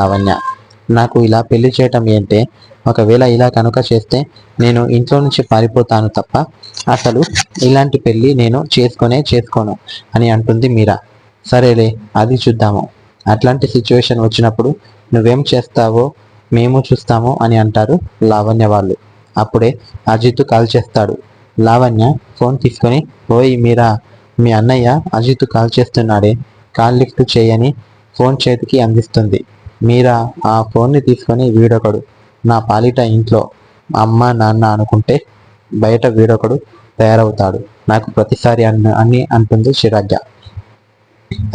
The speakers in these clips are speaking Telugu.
లావణ్య. నాకు ఇలా పెళ్లి చేయటం ఏంటే, ఒకవేళ ఇలా కనుక చేస్తే నేను ఇంట్లో నుంచి పారిపోతాను తప్ప అసలు ఇలాంటి పెళ్లి నేను చేసుకోను అని అంటుంది మీరా. సరేలే, అది చూద్దాము. అట్లాంటి సిచ్యువేషన్ వచ్చినప్పుడు నువ్వేం చేస్తావో మేము చూస్తాము అని అంటారు లావణ్య వాళ్ళు. అప్పుడే అజిత్ కాల్ చేస్తాడు. లావణ్య ఫోన్ తీసుకొని, ఓయ్ మీరా, మీ అన్నయ్య అజిత్ కాల్ చేస్తున్నాడే, కాల్ లిఫ్ట్ చేయని ఫోన్ చేతికి అందిస్తుంది. మీరా ఆ ఫోన్ని తీసుకొని, వీడొకడు నా పాలిట ఇంట్లో అమ్మ నాన్న అనుకుంటే బయట వీడొకడు తయారవుతాడు నాకు ప్రతిసారి అని అంటుంది చిరాగ్గా.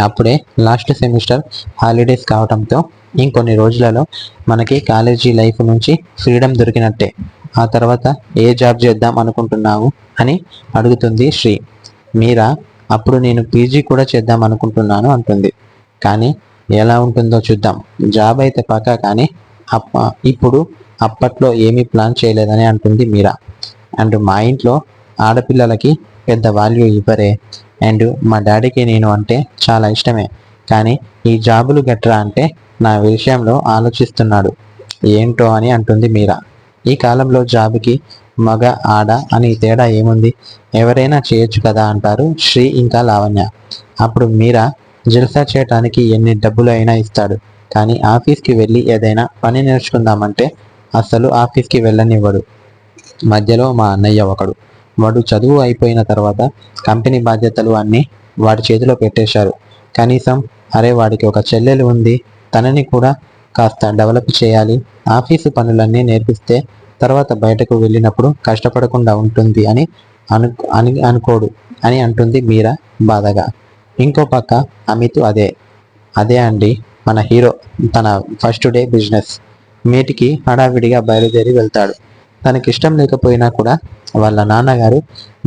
అప్పుడే లాస్ట్ సెమిస్టర్ హాలిడేస్ కావడంతో ఇంకొన్ని రోజులలో మనకి కాలేజీ లైఫ్ నుంచి ఫ్రీడమ్ దొరికినట్టే. ఆ తర్వాత ఏ జాబ్ చేద్దాం అనుకుంటున్నావు అని అడుగుతుంది శ్రీ. మీరా అప్పుడు నేను పీజీ కూడా చేద్దాం అనుకుంటున్నాను అంటుంది. కానీ ఎలా ఉంటుందో చూద్దాం. జాబ్ అయితే పక్కా, కానీ ఇప్పుడు అప్పట్లో ఏమీ ప్లాన్ చేయలేదని అంటుంది మీరా. అండ్ మా ఇంట్లో ఆడపిల్లలకి పెద్ద వాల్యూ ఇవ్వరే. అండ్ మా డాడీకి నేను అంటే చాలా ఇష్టమే, కానీ ఈ జాబులు గట్రా అంటే నా విషయంలో ఆలోచిస్తున్నాడు ఏంటో అని అంటుంది మీరా. ఈ కాలంలో జాబుకి మగ ఆడ అని తేడా ఏముంది, ఎవరైనా చేయొచ్చు కదా అంటారు శ్రీ ఇంకా లావణ్య. అప్పుడు మీరా జల్సా చేయటానికి ఎన్ని డబ్బులు అయినా ఇస్తాడు, కానీ ఆఫీస్కి వెళ్ళి ఏదైనా పని నేర్చుకుందామంటే అసలు ఆఫీస్కి వెళ్ళనివ్వడు. మధ్యలో మా అన్నయ్య ఒకడు. వాడు చదువు అయిపోయిన తర్వాత కంపెనీ బాధ్యతలు అన్నీ వాడి చేతిలో పెట్టేశారు. కనీసం అరే వాడికి ఒక చెల్లెలు ఉంది, తనని కూడా కాస్త డెవలప్ చేయాలి, ఆఫీసు పనులన్నీ నేర్పిస్తే తర్వాత బయటకు వెళ్ళినప్పుడు కష్టపడకుండా ఉంటుంది అని అనుకోడు అని అంటుంది మీరా బాధగా. ఇంకో పక్క అమిత్ అదే అండి మన హీరో. తన ఫస్ట్ డే బిజినెస్ మీటికి హడావిడిగా బయలుదేరి వెళ్తాడు. తనకిష్టం లేకపోయినా కూడా వాళ్ళ నాన్నగారు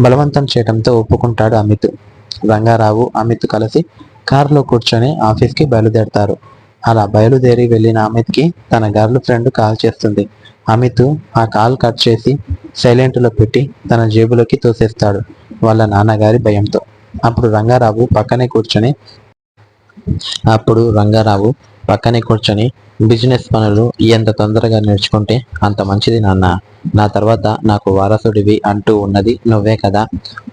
బలవంతం చేయడంతో ఒప్పుకుంటాడు అమిత్. రంగారావు అమిత్ కలిసి కారులో కూర్చొని ఆఫీస్కి బయలుదేరతారు. అలా బయలుదేరి వెళ్ళిన అమిత్కి తన గర్ల్ ఫ్రెండ్ కాల్ చేస్తుంది. అమిత్ ఆ కాల్ కట్ చేసి సైలెంట్లో పెట్టి తన జేబులోకి తోసేస్తాడు వాళ్ళ నాన్నగారి భయంతో. అప్పుడు రంగారావు పక్కనే కూర్చొని బిజినెస్ పనులు ఎంత తొందరగా నేర్చుకుంటే అంత మంచిది నాన్న, నా తర్వాత నాకు వారసుడివి అంటూ ఉన్నది నువ్వే కదా,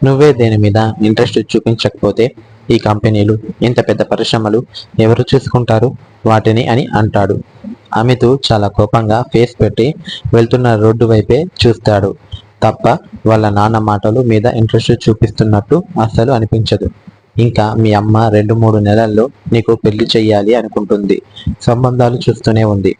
నువ్వే దేని మీద ఇంట్రెస్ట్ చూపించకపోతే ఈ కంపెనీలు ఇంత పెద్ద పరిశ్రమలు ఎవరు చూసుకుంటారు వాటిని అని అంటాడు. అమిత్ చాలా కోపంగా ఫేస్ పెట్టి వెళ్తున్న రోడ్డు వైపే చూస్తాడు తప్ప వాళ్ళ నాన్న మాటలు మీద ఇంట్రెస్ట్ చూపిస్తున్నట్టు అస్సలు అనిపించదు. ఇంకా మీ అమ్మ 2-3 నెలల్లో నీకు పెళ్లి చెయ్యాలి అనుకుంటుంది, సంబంధాలు చూస్తూనే ఉంది.